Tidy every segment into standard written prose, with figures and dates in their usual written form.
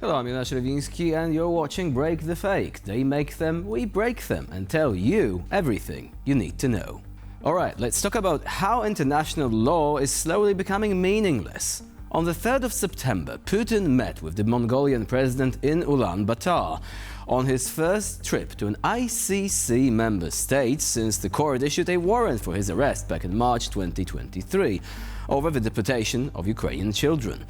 Hello, I'm Jonasz Lewiński and you're watching Break the Fake. They make them, we break them and tell you everything you need to know. Alright, let's talk about how international law is slowly becoming meaningless. On the 3rd of September, Putin met with the Mongolian president in Ulaanbaatar on his first trip to an ICC member state since the court issued a warrant for his arrest back in March 2023 over the deportation of Ukrainian children.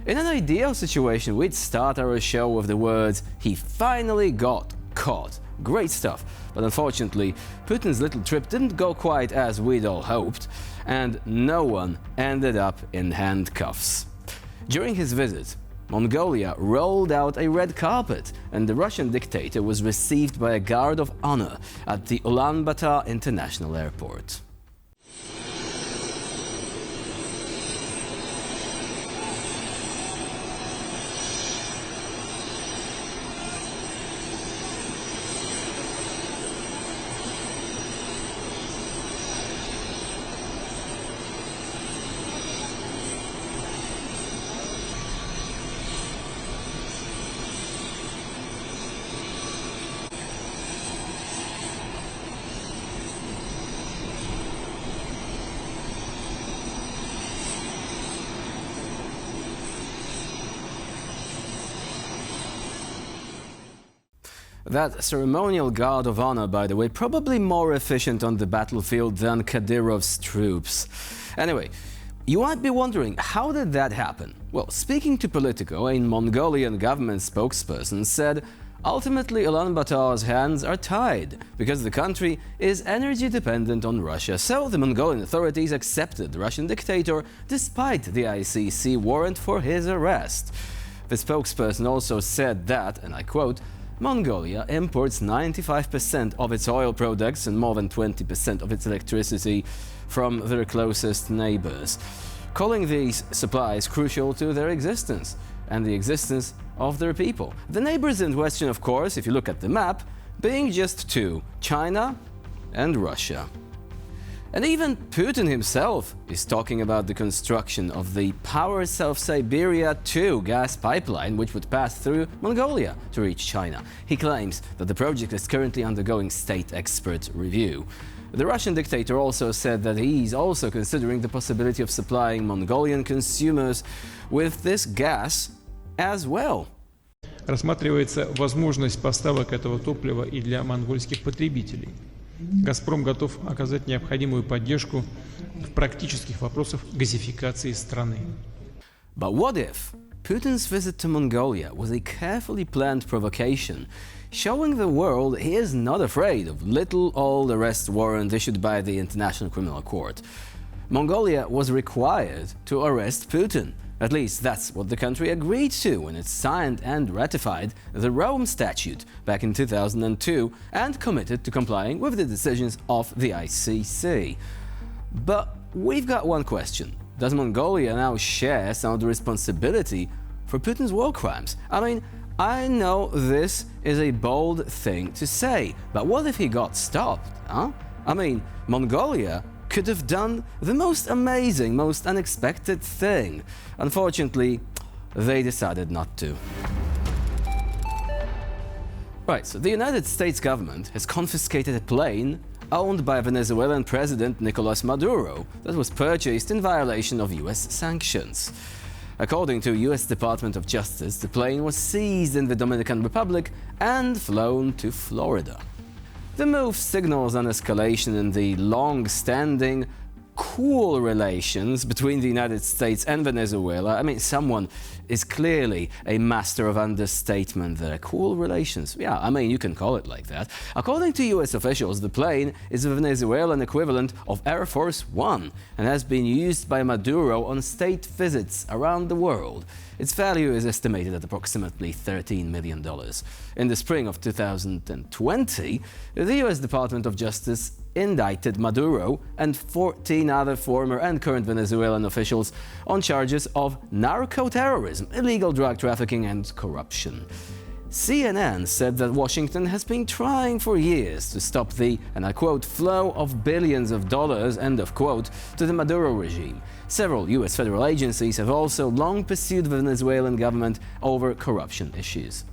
In an ideal situation, we'd start our show with the words, "He finally got caught." Great stuff, but unfortunately, Putin's little trip didn't go quite as we'd all hoped, and no one ended up in handcuffs. During his visit, Mongolia rolled out a red carpet, and the Russian dictator was received by a guard of honor at the Ulaanbaatar International Airport. That ceremonial guard of honor, by the way, probably more efficient on the battlefield than Kadyrov's troops. Anyway, you might be wondering, how did that happen? Well, speaking to Politico, a Mongolian government spokesperson said, ultimately Ulaanbaatar's hands are tied because the country is energy dependent on Russia, so the Mongolian authorities accepted the Russian dictator despite the ICC warrant for his arrest. The spokesperson also said that, and I quote, Mongolia imports 95% of its oil products and more than 20% of its electricity from their closest neighbors, calling these supplies crucial to their existence and the existence of their people. The neighbors in question, of course, if you look at the map, being just two, China and Russia. And even Putin himself is talking about the construction of the Power South Siberia 2 gas pipeline, which would pass through Mongolia to reach China. He claims that the project is currently undergoing state expert review. The Russian dictator also said that he's also considering the possibility of supplying Mongolian consumers with this gas as well. Рассматривается возможность поставок этого топлива и для монгольских потребителей. «Газпром» готов оказать необходимую поддержку в практических вопросах газификации страны. But what if Putin's visit to Mongolia was a carefully planned provocation, showing the world he is not afraid of little old arrest warrant issued by the International Criminal Court? Mongolia was required to arrest Putin. At least that's what the country agreed to when it signed and ratified the Rome Statute back in 2002 and committed to complying with the decisions of the ICC. But we've got one question. Does Mongolia now share some of the responsibility for Putin's war crimes? I mean, I know this is a bold thing to say, but what if he got stopped, huh? I mean, Mongolia could have done the most amazing, most unexpected thing. Unfortunately, they decided not to. Right, so the United States government has confiscated a plane owned by Venezuelan President Nicolas Maduro that was purchased in violation of US sanctions. According to US Department of Justice, the plane was seized in the Dominican Republic and flown to Florida. The move signals an escalation in the long-standing, cool relations between the United States and Venezuela. I mean, someone is clearly a master of understatement there. Cool relations. Yeah, I mean, you can call it like that. According to US officials, the plane is the Venezuelan equivalent of Air Force One and has been used by Maduro on state visits around the world. Its value is estimated at approximately $13 million. In the spring of 2020, the US Department of Justice indicted Maduro and 14 other former and current Venezuelan officials on charges of narco-terrorism, illegal drug trafficking and corruption. CNN said that Washington has been trying for years to stop the, and I quote, flow of billions of dollars, end of quote, to the Maduro regime. Several US federal agencies have also long pursued the Venezuelan government over corruption issues.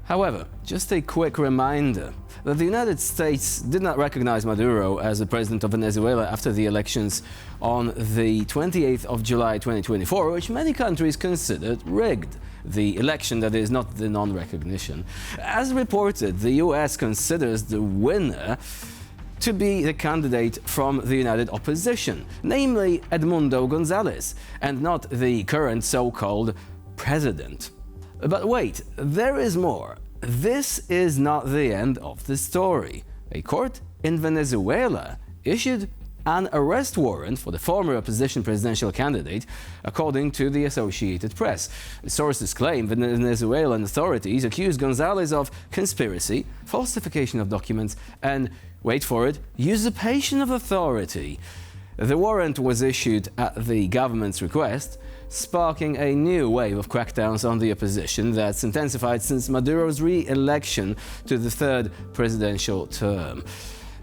However, just a quick reminder that the United States did not recognize Maduro as the president of Venezuela after the elections on the 28th of July 2024, which many countries considered rigged. The election, that is, not the non-recognition. As reported, the US considers the winner to be the candidate from the united opposition, namely Edmundo Gonzalez, and not the current so-called president. But wait, there is more. This is not the end of the story. A court in Venezuela issued an arrest warrant for the former opposition presidential candidate, according to the Associated Press. Sources claim the Venezuelan authorities accused Gonzalez of conspiracy, falsification of documents, and, wait for it, usurpation of authority. The warrant was issued at the government's request, sparking a new wave of crackdowns on the opposition that's intensified since Maduro's re-election to the third presidential term.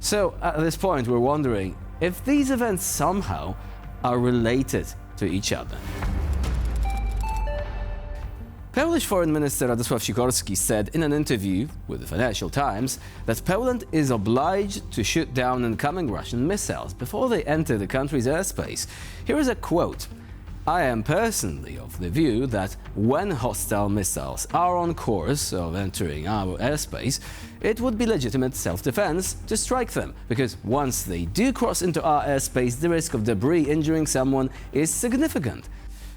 So, at this point, we're wondering if these events somehow are related to each other. Polish Foreign Minister Radosław Sikorski said in an interview with the Financial Times that Poland is obliged to shoot down incoming Russian missiles before they enter the country's airspace. Here is a quote. "I am personally of the view that when hostile missiles are on course of entering our airspace, it would be legitimate self-defense to strike them, because once they do cross into our airspace, the risk of debris injuring someone is significant."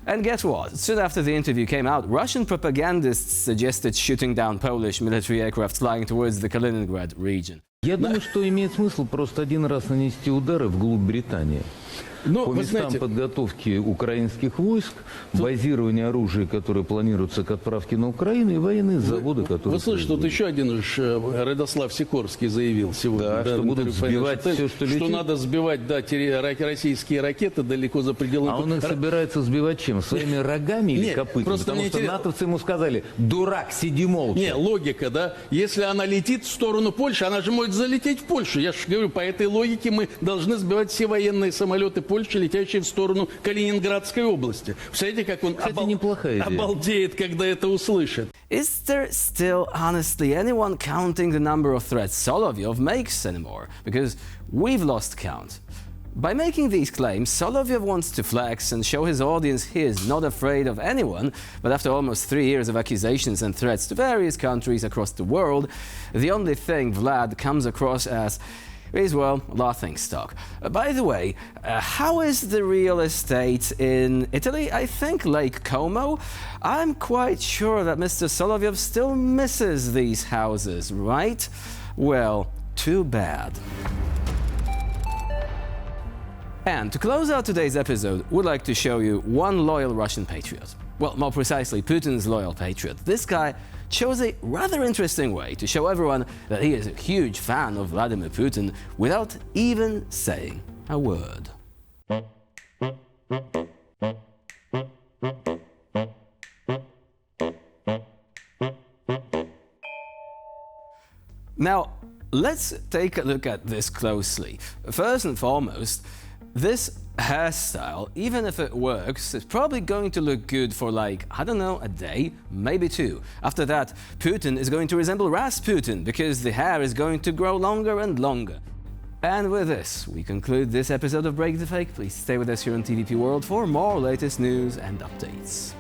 And guess what? Soon after the interview came out, Russian propagandists suggested shooting down Polish military aircraft flying towards the Kaliningrad region. Я думаю, что имеет смысл просто один раз нанести удары вглубь Британии. По местам подготовки украинских войск, базирования оружия, которые планируются к отправке на Украину, и военные заводы, которые... Вы слышите, тут еще один Радослав Сикорский заявил сегодня, что будут сбивать все, что летит. Что надо сбивать, российские ракеты далеко за пределами... А он их собирается сбивать чем? Своими рогами или копытами? Потому что натовцы ему сказали: дурак, сиди молча. Не, логика, да? Если она летит в сторону Польши, она же может залететь в Польшу. Я же говорю, по этой логике мы должны сбивать все военные самолеты Польши, летящие в сторону Калининградской области. Смотрите, как он обалдеет, когда это услышит. Is there still, honestly, anyone counting the number of threats Solovyov makes anymore? Because we've lost count. By making these claims, Solovyov wants to flex and show his audience he is not afraid of anyone, but after almost 3 years of accusations and threats to various countries across the world, the only thing Vlad comes across as is, well, laughingstock. By the way, how is the real estate in Italy? I think Lake Como? I'm quite sure that Mr. Solovyov still misses these houses, right? Well, too bad. And to close out today's episode, we'd like to show you one loyal Russian patriot. Well, more precisely, Putin's loyal patriot. This guy chose a rather interesting way to show everyone that he is a huge fan of Vladimir Putin without even saying a word. Now, let's take a look at this closely. First and foremost, this hairstyle, even if it works, is probably going to look good for, like, I don't know, a day, maybe 2. After that, Putin is going to resemble Rasputin because the hair is going to grow longer and longer. And with this, we conclude this episode of Break the Fake. Please stay with us here on TVP World for more latest news and updates.